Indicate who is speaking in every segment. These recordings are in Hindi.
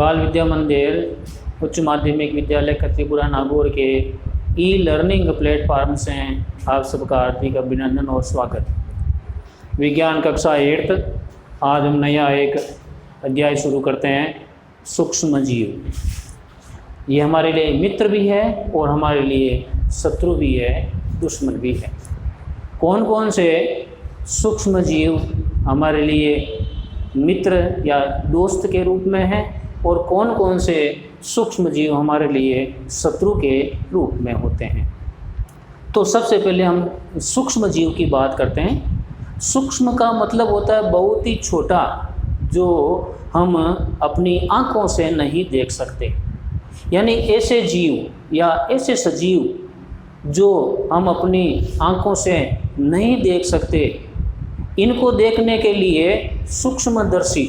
Speaker 1: बाल विद्या मंदिर उच्च माध्यमिक विद्यालय खत्रीपुरा नागौर के ई लर्निंग प्लेटफॉर्म से आप सबका हार्दिक अभिनंदन और स्वागत। विज्ञान कक्षा 8 आज हम नया एक अध्याय शुरू करते हैं, सूक्ष्म जीव। ये हमारे लिए मित्र भी है और हमारे लिए शत्रु भी है, दुश्मन भी है। कौन कौन से सूक्ष्म जीव हमारे लिए मित्र या दोस्त के रूप में हैं और कौन कौन से सूक्ष्म जीव हमारे लिए शत्रु के रूप में होते हैं। तो सबसे पहले हम सूक्ष्म जीव की बात करते हैं। सूक्ष्म का मतलब होता है बहुत ही छोटा, जो हम अपनी आँखों से नहीं देख सकते। यानी ऐसे जीव या ऐसे सजीव जो हम अपनी आँखों से नहीं देख सकते, इनको देखने के लिए सूक्ष्मदर्शी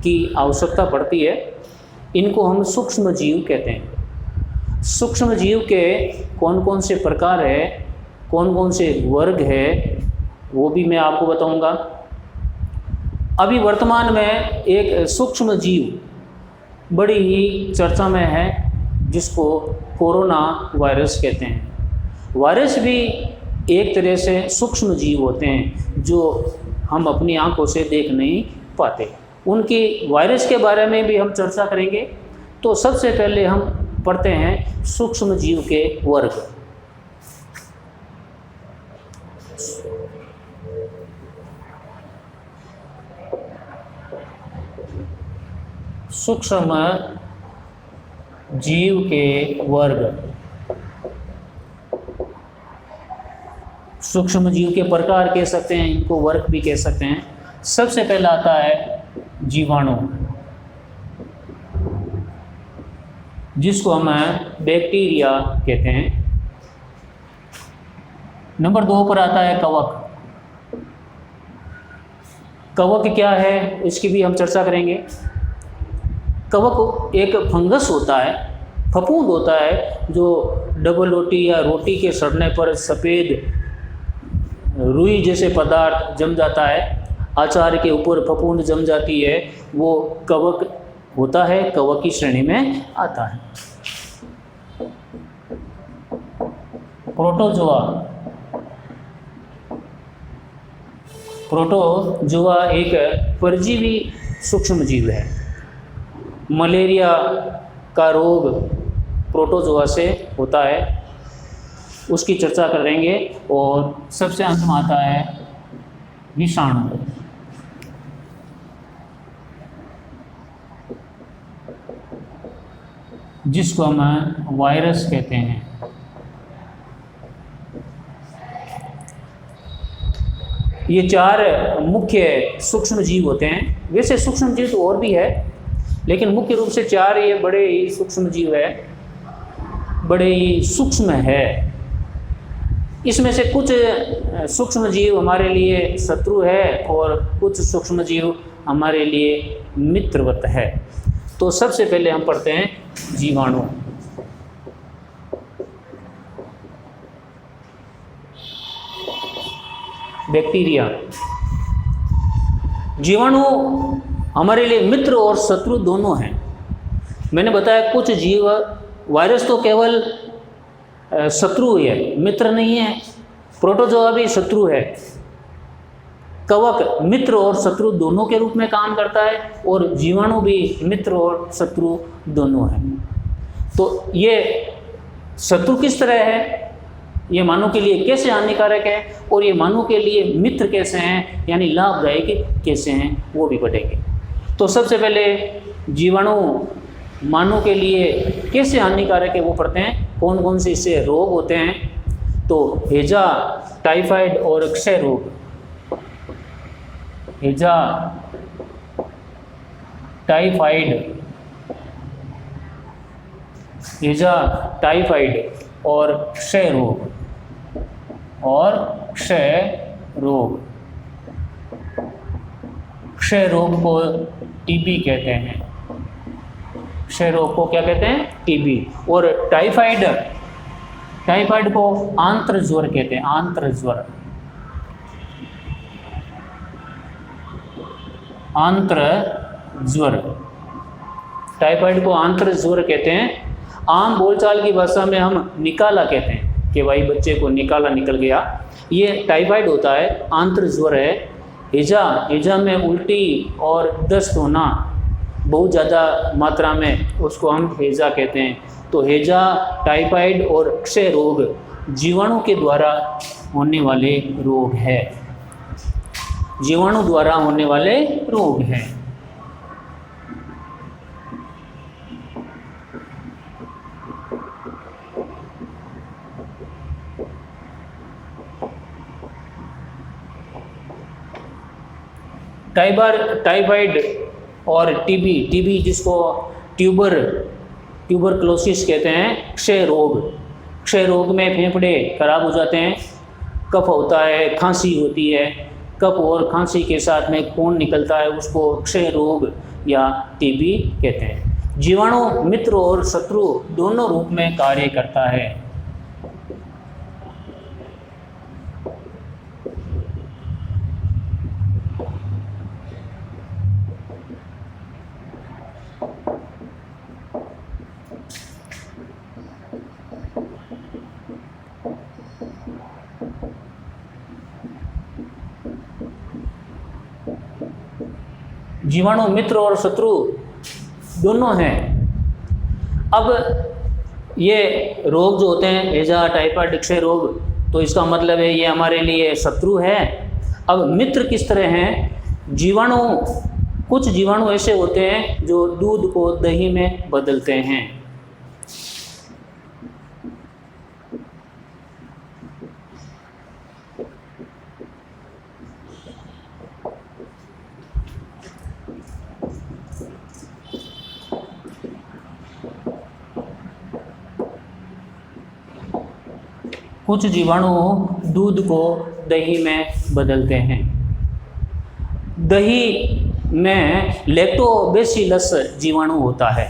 Speaker 1: की आवश्यकता पड़ती है। इनको हम सूक्ष्म जीव कहते हैं। सूक्ष्म जीव के कौन कौन से प्रकार है, कौन कौन से वर्ग है, वो भी मैं आपको बताऊंगा। अभी वर्तमान में एक सूक्ष्म जीव बड़ी ही चर्चा में है, जिसको कोरोना वायरस कहते हैं। वायरस भी एक तरह से सूक्ष्म जीव होते हैं जो हम अपनी आंखों से देख नहीं पाते। उनकी वायरस के बारे में भी हम चर्चा करेंगे। तो सबसे पहले हम पढ़ते हैं सूक्ष्म जीव के वर्ग। सूक्ष्म जीव के वर्ग। सूक्ष्म जीव के प्रकार कह सकते हैं, इनको वर्ग भी कह सकते हैं। सबसे पहला आता है जीवाणु, जिसको हम बैक्टीरिया कहते हैं। नंबर 2 पर आता है कवक। कवक क्या है, इसकी भी हम चर्चा करेंगे। कवक एक फंगस होता है, फफूंद होता है, जो डबल रोटी या रोटी के सड़ने पर सफ़ेद रुई जैसे पदार्थ जम जाता है, आचार के ऊपर फफूंद जम जाती है, वो कवक होता है, कवक की श्रेणी में आता है। प्रोटोजोआ। प्रोटोजोआ एक परजीवी सूक्ष्म जीव है। मलेरिया का रोग प्रोटोजोआ से होता है, उसकी चर्चा करेंगे। और सबसे अंत में आता है विषाणु। जिसको हम वायरस कहते हैं। ये 4 मुख्य सूक्ष्म जीव होते हैं। वैसे सूक्ष्म जीव तो और भी है, लेकिन मुख्य रूप से 4 ये बड़े ही सूक्ष्म जीव है, बड़े ही सूक्ष्म है। इसमें से कुछ सूक्ष्म जीव हमारे लिए शत्रु है और कुछ सूक्ष्म जीव हमारे लिए मित्रवत है। तो सबसे पहले हम पढ़ते हैं जीवाणु। बैक्टीरिया। जीवाणु हमारे लिए मित्र और शत्रु दोनों हैं। मैंने बताया कुछ जीव, वायरस तो केवल शत्रु है, मित्र नहीं है। प्रोटोजोआ भी शत्रु है। कवक मित्र और शत्रु दोनों के रूप में काम करता है, और जीवाणु भी मित्र और शत्रु दोनों है। तो ये शत्रु किस तरह है, ये मानव के लिए कैसे हानिकारक है, और ये मानव के लिए मित्र कैसे हैं, यानी लाभदायक कैसे हैं, वो भी पढ़ेंगे। तो सबसे पहले जीवाणु मानव के लिए कैसे हानिकारक है वो पढ़ते हैं। कौन कौन से इससे रोग होते हैं। तो हैजा, टाइफाइड और क्षय रोग। हैजा, टाइफाइड, हैजा, टाइफाइड और क्षय रोग। और क्षय रोग, क्षय रोग को टीबी कहते हैं। क्षय रोग को क्या कहते हैं, टीबी। और टाइफाइड, टाइफाइड को आंत्र ज्वर कहते हैं। आंत्र ज्वर, आंत्र ज्वर। टाइफाइड को आंत्र ज्वर कहते हैं। आम बोलचाल की भाषा में हम निकाला कहते हैं कि भाई बच्चे को निकाला निकल गया, ये टाइफाइड होता है, आंत्र ज्वर है। हैजा में उल्टी और दस्त होना बहुत ज़्यादा मात्रा में, उसको हम हैजा कहते हैं। तो हैजा, टाइफाइड और क्षय रोग जीवाणु के द्वारा होने वाले रोग है, जीवाणु द्वारा होने वाले रोग हैं। टाइफाइड और टीबी जिसको ट्यूबरक्लोसिस कहते हैं, क्षय रोग में फेफड़े खराब हो जाते हैं, कफ होता है, खांसी होती है, कफ और खांसी के साथ में खून निकलता है, उसको क्षय रोग या टीबी कहते हैं। जीवाणु मित्र और शत्रु दोनों रूप में कार्य करता है। जीवाणु मित्र और शत्रु दोनों हैं। अब ये रोग जो होते हैं, हैजा, टाइफाइड, क्षय रोग, तो इसका मतलब है ये हमारे लिए शत्रु है। अब मित्र किस तरह हैं? कुछ जीवाणु ऐसे होते हैं जो दूध को दही में बदलते हैं। कुछ जीवाणु दूध को दही में बदलते हैं। दही में लैक्टोबैसिलस जीवाणु होता है।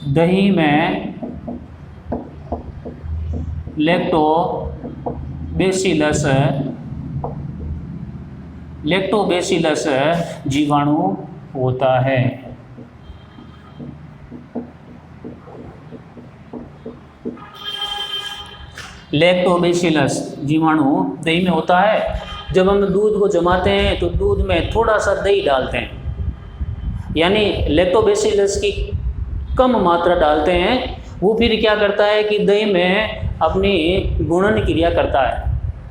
Speaker 1: दही में लैक्टोबैसिलस जीवाणु होता है। लैक्टोबैसिलस जीवाणु दही में होता है। जब हम दूध को जमाते हैं तो दूध में थोड़ा सा दही डालते हैं, यानी लैक्टोबैसिलस की कम मात्रा डालते हैं। वो फिर क्या करता है कि दही में अपनी गुणन क्रिया करता है,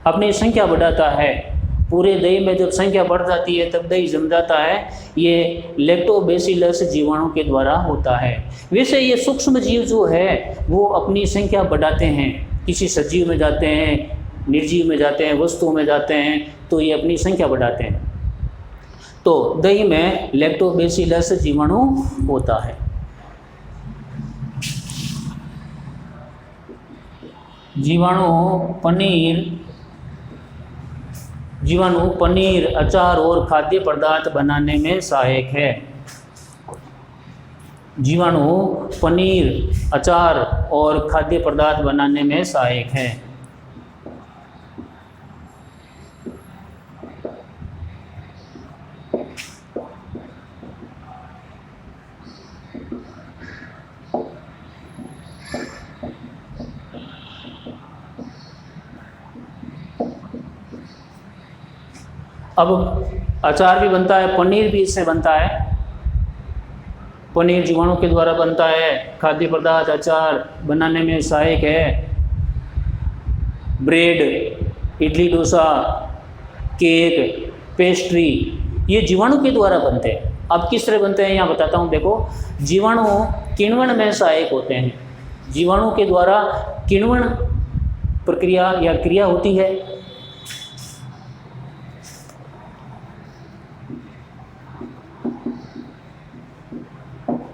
Speaker 1: अपनी संख्या बढ़ाता है। पूरे दही में जब संख्या बढ़ जाती है तब दही जम जाता है। ये लैक्टोबैसिलस जीवाणु के द्वारा होता है। वैसे ये सूक्ष्म जीव जो है वो अपनी संख्या बढ़ाते हैं, किसी सजीव में जाते हैं, निर्जीव में जाते हैं, वस्तुओं में जाते हैं, तो ये अपनी संख्या बढ़ाते हैं। तो दही में लैक्टोबैसिलस जीवाणु होता है। जीवाणु पनीर, अचार और खाद्य पदार्थ बनाने में सहायक है। जीवाणु पनीर, अचार और खाद्य पदार्थ बनाने में सहायक है। अब अचार भी बनता है, पनीर भी इससे बनता है। पनीर जीवाणु के द्वारा बनता है। खाद्य पदार्थ अचार बनाने में सहायक है। Bread, idli, dosa, cake, pastry, ये जीवाणु के द्वारा बनते हैं। अब किस तरह बनते हैं यहाँ बताता हूँ। देखो, जीवाणु किण्वन में सहायक होते हैं। जीवाणु के द्वारा किण्वन प्रक्रिया या क्रिया होती है।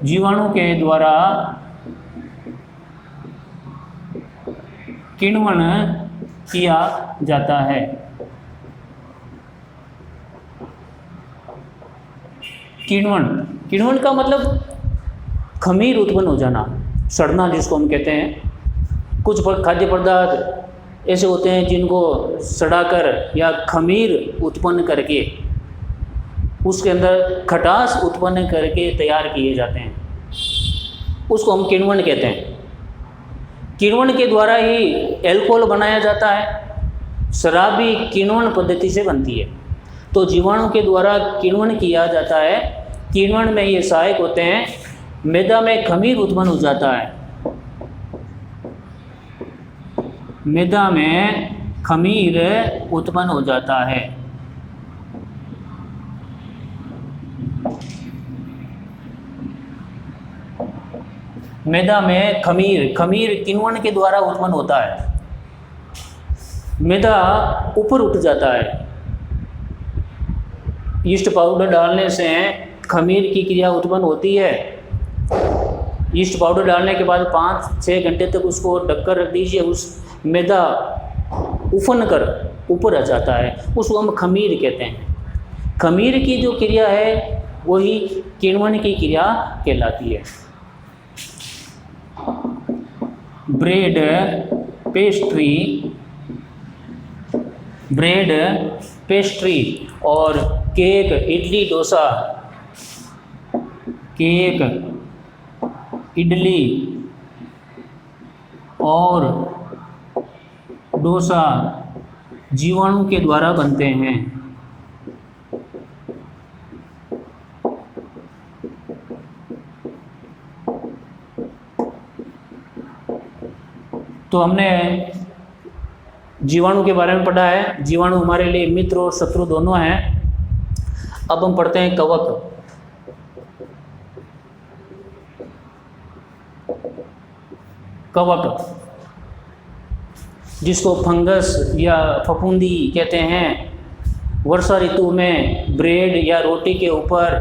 Speaker 1: जीवाणु के द्वारा किण्वन किया जाता है। किण्वन का मतलब खमीर उत्पन्न हो जाना, सड़ना जिसको हम कहते हैं। कुछ खाद्य पदार्थ ऐसे होते हैं जिनको सड़ाकर या खमीर उत्पन्न करके उसके अंदर खटास उत्पन्न करके तैयार किए जाते हैं, उसको हम किण्वन कहते हैं। किण्वन के द्वारा ही एल्कोहल बनाया जाता है। शराब भी किण्वन पद्धति से बनती है। तो जीवाणु के द्वारा किण्वन किया जाता है। किण्वन में ये सहायक होते हैं। मैदा में खमीर उत्पन्न हो जाता है। मैदा में खमीर उत्पन्न हो जाता है। मैदा में खमीर किण्वन के द्वारा उत्पन्न होता है। मैदा ऊपर उठ जाता है। यीस्ट पाउडर डालने से खमीर की क्रिया उत्पन्न होती है। यीस्ट पाउडर डालने के बाद 5-6 घंटे तक उसको ढककर रख दीजिए। उस मैदा उफन कर ऊपर आ जाता है, उसको हम खमीर कहते हैं। खमीर की जो क्रिया है वही किण्वन की क्रिया कहलाती है। ब्रेड, पेस्ट्री और केक, इडली, डोसा, केक, इडली और डोसा जीवाणु के द्वारा बनते हैं। तो हमने जीवाणु के बारे में पढ़ा है। जीवाणु हमारे लिए मित्र और शत्रु दोनों हैं। अब हम पढ़ते हैं कवक। कवक जिसको फंगस या फफूंदी कहते हैं। वर्षा ऋतु में ब्रेड या रोटी के ऊपर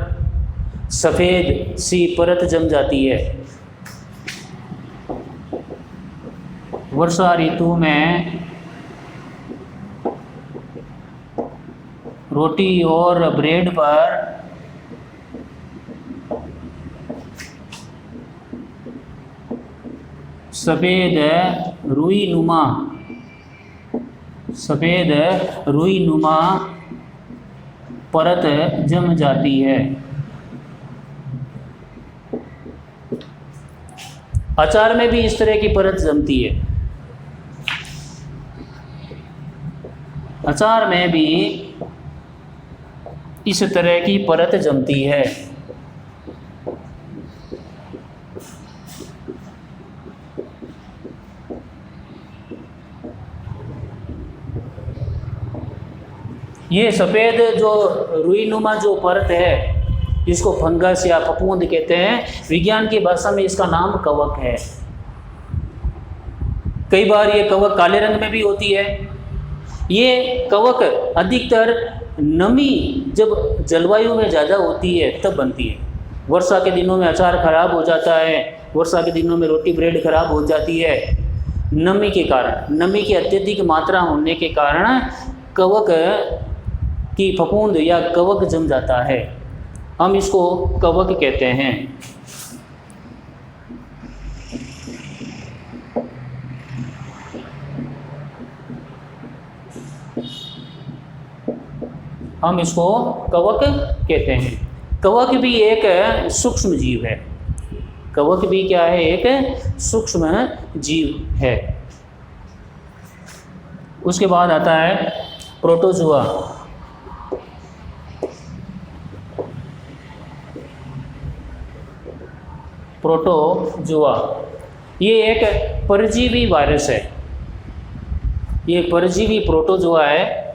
Speaker 1: सफ़ेद सी परत जम जाती है। वर्षा ऋतु में रोटी और ब्रेड पर सफ़ेद रुई नुमा परत जम जाती है। अचार में भी इस तरह की परत जमती है। अचार में भी इस तरह की परत जमती है। ये सफ़ेद जो रुईनुमा जो परत है, जिसको फंगस या फफूंद कहते हैं, विज्ञान की भाषा में इसका नाम कवक है। कई बार ये कवक काले रंग में भी होती है। ये कवक अधिकतर नमी जब जलवायु में ज़्यादा होती है तब बनती है। वर्षा के दिनों में अचार खराब हो जाता है, वर्षा के दिनों में रोटी ब्रेड खराब हो जाती है नमी के कारण। नमी की अत्यधिक मात्रा होने के कारण कवक की फफूंद या कवक जम जाता है। हम इसको कवक कहते हैं। हम इसको कवक कहते हैं। कवक भी एक सूक्ष्म जीव है। कवक भी क्या है? एक सूक्ष्म जीव है। उसके बाद आता है प्रोटोजुआ। प्रोटोजुआ ये एक परजीवी वायरस है। ये परजीवी प्रोटोजुआ है।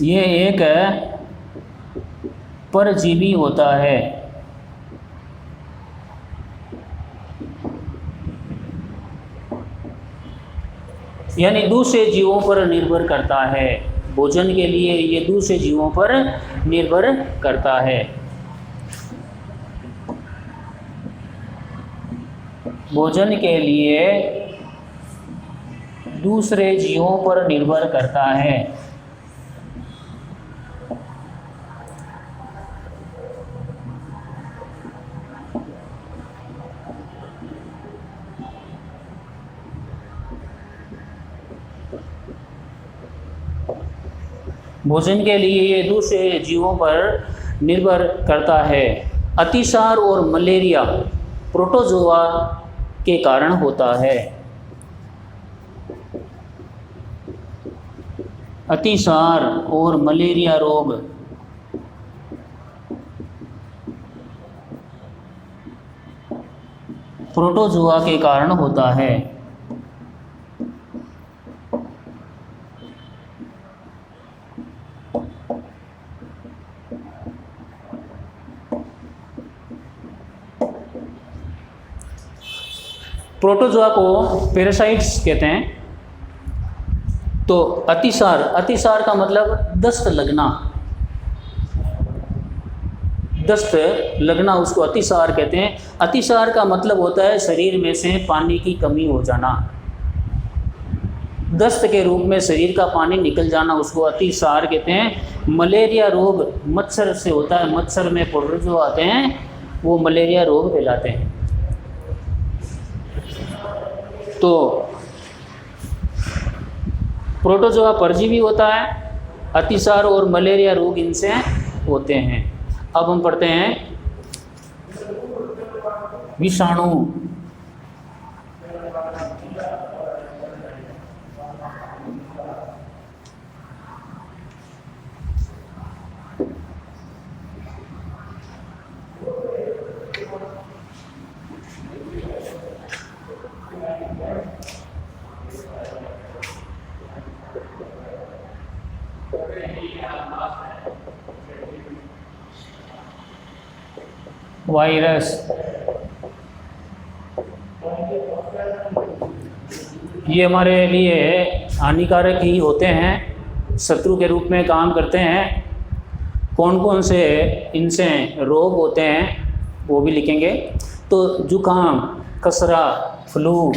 Speaker 1: ये एक परजीवी होता है। यानी दूसरे जीवों पर निर्भर करता है। भोजन के लिए ये दूसरे जीवों पर निर्भर करता है। भोजन के लिए दूसरे जीवों पर निर्भर करता है। भोजन के लिए ये दूसरे जीवों पर निर्भर करता है। अतिसार और मलेरिया प्रोटोजोआ के कारण होता है। अतिसार और मलेरिया रोग प्रोटोजोआ के कारण होता है। प्रोटोजोआ को पैरासाइट्स कहते हैं। तो अतिसार का मतलब दस्त लगना उसको अतिसार कहते हैं। अतिसार का मतलब होता है शरीर में से पानी की कमी हो जाना, दस्त के रूप में शरीर का पानी निकल जाना, उसको अतिसार कहते हैं। मलेरिया रोग मच्छर से होता है, मच्छर में प्रोटोजोआ आते हैं, वो मलेरिया रोग फैलाते हैं। तो प्रोटोजोआ परजीवी होता है, अतिसार और मलेरिया रोग इनसे होते हैं। अब हम पढ़ते हैं विषाणु। वायरस ये हमारे लिए हानिकारक ही होते हैं, शत्रु के रूप में काम करते हैं। कौन कौन से इनसे रोग होते हैं वो भी लिखेंगे। तो जुकाम, खसरा, फ्लू,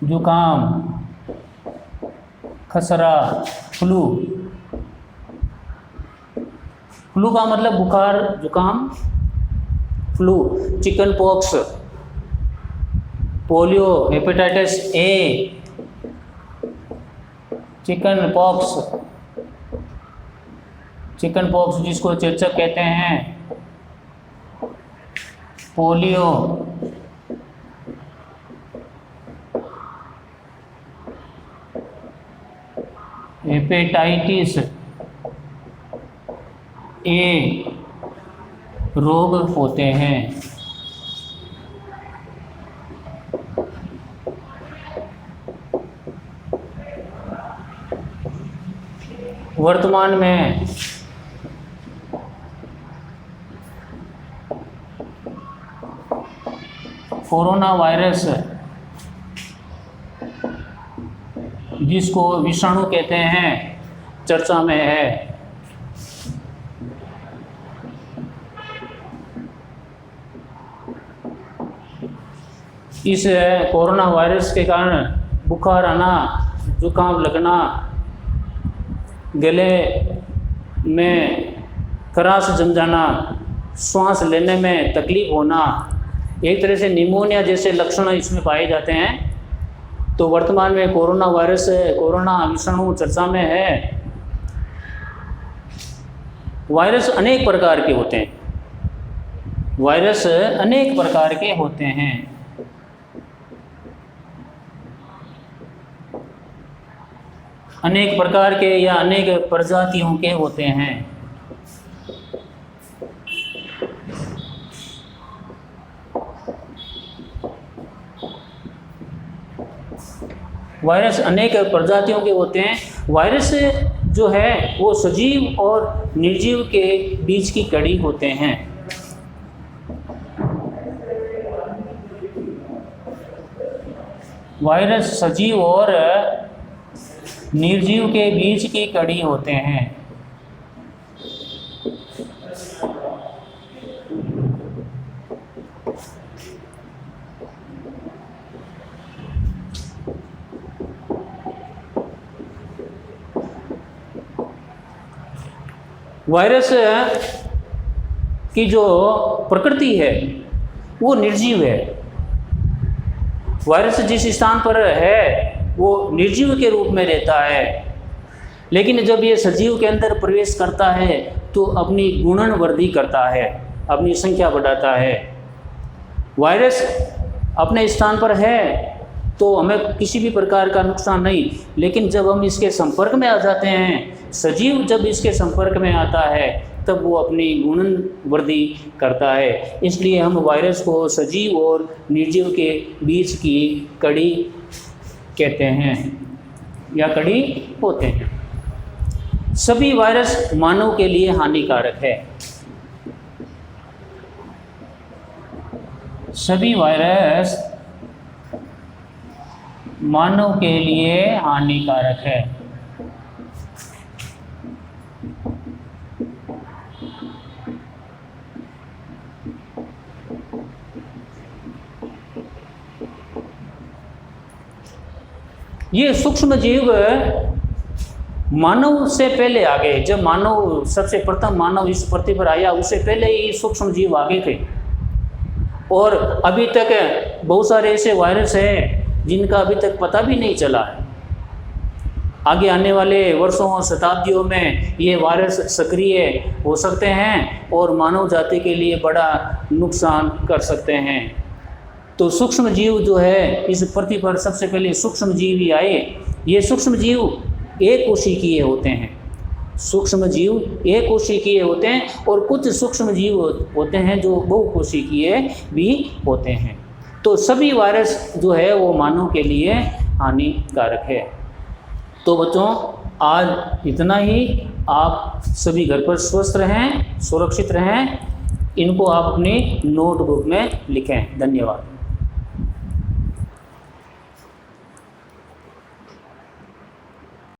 Speaker 1: जुकाम, खसरा, फ्लू। फ्लू का मतलब बुखार, जुकाम, flu. Chicken pox, polio, hepatitis A, chicken pox जिसको चेचक कहते हैं, पोलियो, हेपेटाइटिस ए रोग होते हैं। वर्तमान में कोरोना वायरस जिसको विषाणु कहते हैं चर्चा में है। इस कोरोना वायरस के कारण बुखार आना, जुकाम लगना, गले में खराश जम जाना, सांस लेने में तकलीफ होना, एक तरह से निमोनिया जैसे लक्षण इसमें पाए जाते हैं। तो वर्तमान में कोरोना वायरस, कोरोना विषाणु चर्चा में है। वायरस अनेक प्रकार के होते हैं, वायरस अनेक प्रकार के होते हैं। अनेक प्रकार के या अनेक प्रजातियों के होते हैं। वायरस अनेक प्रजातियों के होते हैं। वायरस जो है वो सजीव और निर्जीव के बीच की कड़ी होते हैं। वायरस सजीव और निर्जीव के बीच की कड़ी होते हैं। वायरस की जो प्रकृति है वो निर्जीव है। वायरस जिस स्थान पर है वो निर्जीव के रूप में रहता है। लेकिन जब ये सजीव के अंदर प्रवेश करता है तो अपनी गुणन वृद्धि करता है, अपनी संख्या बढ़ाता है। वायरस अपने स्थान पर है तो हमें किसी भी प्रकार का नुकसान नहीं, लेकिन जब हम इसके संपर्क में आ जाते हैं, सजीव जब इसके संपर्क में आता है तब वो अपनी गुणन वृद्धि करता है। इसलिए हम वायरस को सजीव और निर्जीव के बीच की कड़ी कहते हैं या कड़ी होते हैं। सभी वायरस मानव के लिए हानिकारक है। सभी वायरस मानव के लिए हानिकारक है। ये सूक्ष्म जीव मानव से पहले आ गए। जब मानव सबसे प्रथम मानव इस पृथ्वी पर आया उससे पहले ही सूक्ष्म जीव आगे थे, और अभी तक बहुत सारे ऐसे वायरस हैं जिनका अभी तक पता भी नहीं चला है। आगे आने वाले वर्षों और शताब्दियों में ये वायरस सक्रिय हो सकते हैं और मानव जाति के लिए बड़ा नुकसान कर सकते हैं। तो सूक्ष्म जीव जो है, इस पृथ्वी पर सबसे पहले सूक्ष्म जीव ही आए। ये सूक्ष्म जीव एक कोशिकीय होते हैं। सूक्ष्म जीव एक कोशिकीय होते हैं और कुछ सूक्ष्म जीव होते हैं जो बहुकोशिकीय भी होते हैं। तो सभी वायरस जो है वो मानव के लिए हानिकारक है। तो बच्चों, आज इतना ही। आप सभी घर पर स्वस्थ रहें, सुरक्षित रहें। इनको आप अपनी नोटबुक में लिखें। धन्यवाद।